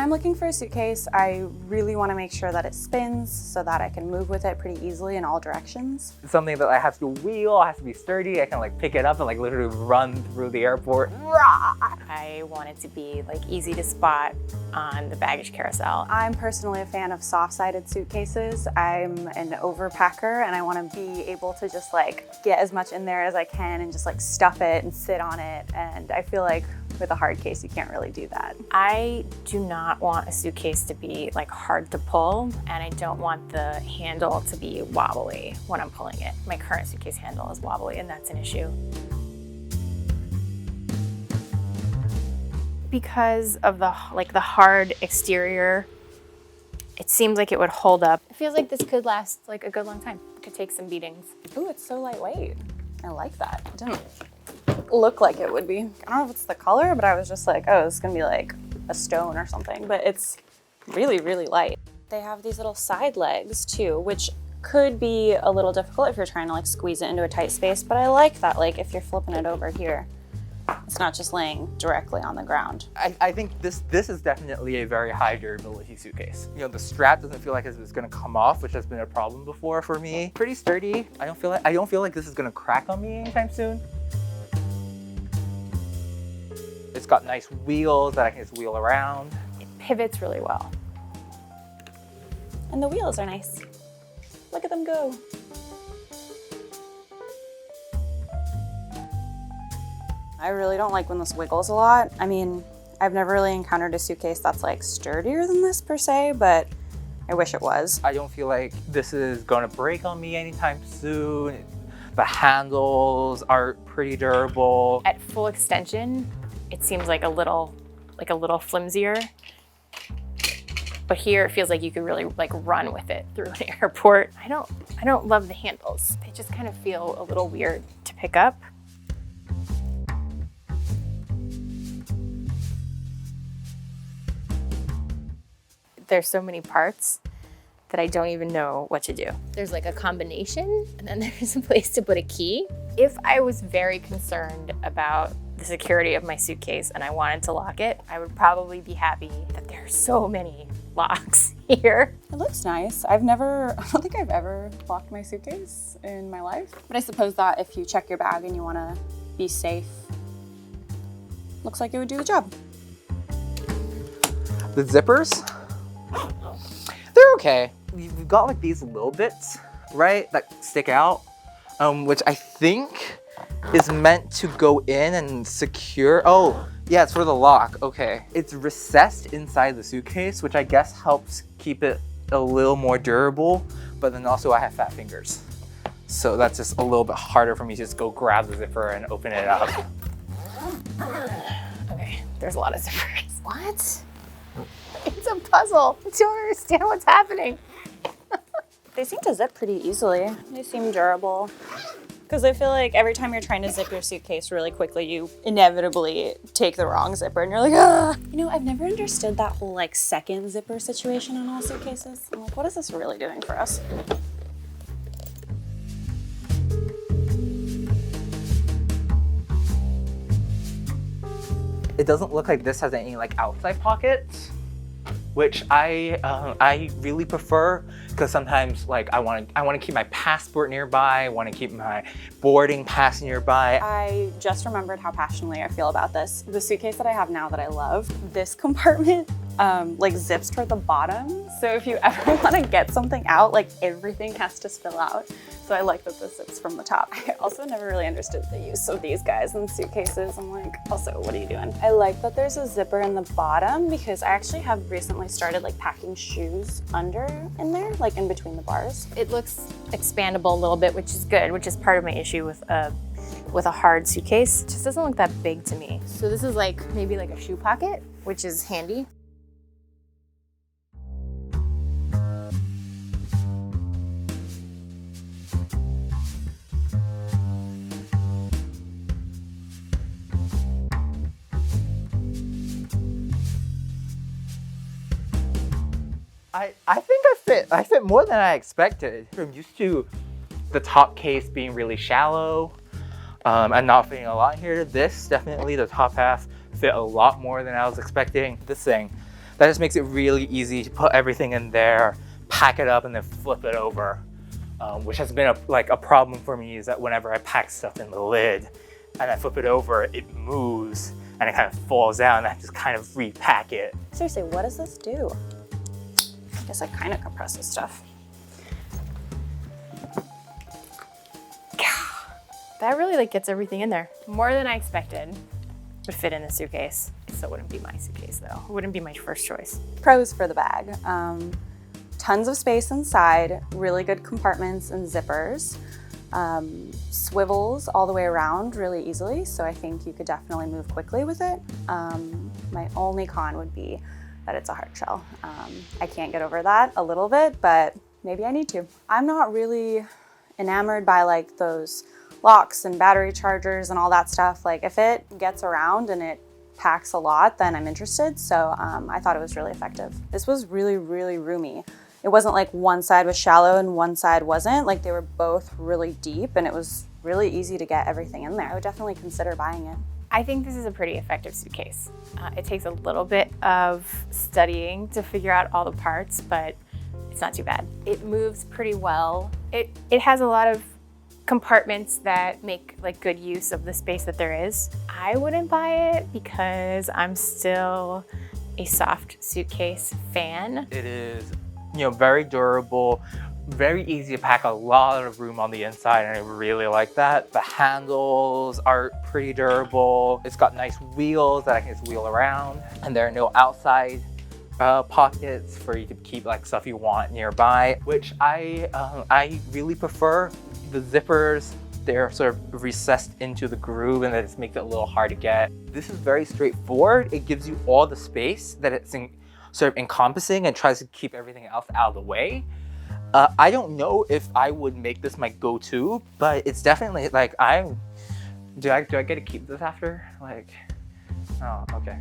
I'm looking for a suitcase, I really want to make sure that it spins so that I can move with it pretty easily in all directions. Something that I have to wheel, has to be sturdy. I can like pick it up and like literally run through the airport. I want it to be like easy to spot on the baggage carousel. I'm personally a fan of soft-sided suitcases. I'm an overpacker and I want to be able to just like get as much in there as I can and just like stuff it and sit on it. And I feel like with a hard case, you can't really do that. I do not want a suitcase to be like hard to pull, and I don't want the handle to be wobbly when I'm pulling it. My current suitcase handle is wobbly, and that's an issue. Because of the hard exterior, it seems like it would hold up. It feels like this could last like a good long time. It could take some beatings. Ooh, it's so lightweight. I like that. It didn't look like it would be. I don't know if it's the color, but I was just like, oh, it's gonna be like a stone or something, but it's really, really light. They have these little side legs too, which could be a little difficult if you're trying to like squeeze it into a tight space, but I like that, like if you're flipping it over here, it's not just laying directly on the ground. I think this is definitely a very high durability suitcase. You know, the strap doesn't feel like it's gonna come off, which has been a problem before for me. Pretty sturdy. I don't feel like this is gonna crack on me anytime soon. It's got nice wheels that I can just wheel around. It pivots really well. And the wheels are nice. Look at them go. I really don't like when this wiggles a lot. I mean, I've never really encountered a suitcase that's like sturdier than this per se, but I wish it was. I don't feel like this is gonna break on me anytime soon. The handles are pretty durable. At full extension, it seems like a little flimsier. But here it feels like you could really like run with it through an airport. I don't love the handles. They just kind of feel a little weird to pick up. There's so many parts that I don't even know what to do. There's like a combination, and then there's a place to put a key. If I was very concerned about the security of my suitcase and I wanted to lock it, I would probably be happy that there are so many locks here. It looks nice. I don't think I've ever locked my suitcase in my life. But I suppose that if you check your bag and you want to be safe, looks like it would do the job. The zippers, they're okay. We've got like these little bits, right, that stick out, which I think is meant to go in and secure. Oh, yeah, it's for the lock. Okay. It's recessed inside the suitcase, which I guess helps keep it a little more durable, but then also I have fat fingers. So that's just a little bit harder for me to just go grab the zipper and open it up. Okay, there's a lot of zippers. What? It's a puzzle. I don't understand what's happening. They seem to zip pretty easily. They seem durable. Because I feel like every time you're trying to zip your suitcase really quickly, you inevitably take the wrong zipper and you're like, ah! You know, I've never understood that whole like second zipper situation on all suitcases. I'm like, what is this really doing for us? It doesn't look like this has any like outside pockets, which I really prefer, because sometimes like I want to keep my passport nearby, I want to keep my boarding pass nearby. I just remembered how passionately I feel about this. The suitcase that I have now that I love, this compartment like zips toward the bottom. So if you ever want to get something out, like everything has to spill out. So I like that this zips from the top. I also never really understood the use of these guys in suitcases. I'm like, also, what are you doing? I like that there's a zipper in the bottom, because I actually have recently started like packing shoes under in there, like in between the bars. It looks expandable a little bit, which is good, which is part of my issue with a hard suitcase. It just doesn't look that big to me. So this is like maybe like a shoe pocket, which is handy. I think I fit more than I expected. I'm used to the top case being really shallow and not fitting a lot here. This definitely, the top half fit a lot more than I was expecting. This thing, That just makes it really easy to put everything in there, pack it up, and then flip it over. Which has been a problem for me, is that whenever I pack stuff in the lid and I flip it over, it moves and it kind of falls out, and I just kind of repack it. Seriously, what does this do? I guess it kind of compresses stuff. That really like gets everything in there. More than I expected would fit in the suitcase. It still wouldn't be my suitcase though. It wouldn't be my first choice. Pros for the bag. Tons of space inside, really good compartments and zippers. Swivels all the way around really easily, so I think you could definitely move quickly with it. My only con would be that it's a hard shell. I can't get over that a little bit, but maybe I need to. I'm not really enamored by like those locks and battery chargers and all that stuff. Like if it gets around and it packs a lot, then I'm interested. So I thought it was really effective. This was really, really roomy. It wasn't like one side was shallow and one side wasn't. Like they were both really deep, and it was really easy to get everything in there. I would definitely consider buying it. I think this is a pretty effective suitcase. It takes a little bit of studying to figure out all the parts, but it's not too bad. It moves pretty well. It has a lot of compartments that make like good use of the space that there is. I wouldn't buy it because I'm still a soft suitcase fan. It is, very durable, very easy to pack, a lot of room on the inside, and I really like that. The handles are pretty durable. It's got nice wheels that I can just wheel around, and there are no outside pockets for you to keep like stuff you want nearby, which I really prefer. The zippers, they're sort of recessed into the groove, and that just makes it a little hard to get. This is very straightforward. It gives you all the space that it's sort of encompassing, and tries to keep everything else out of the way. I don't know if I would make this my go-to, but it's definitely like do I get to keep this after? Like, oh, okay.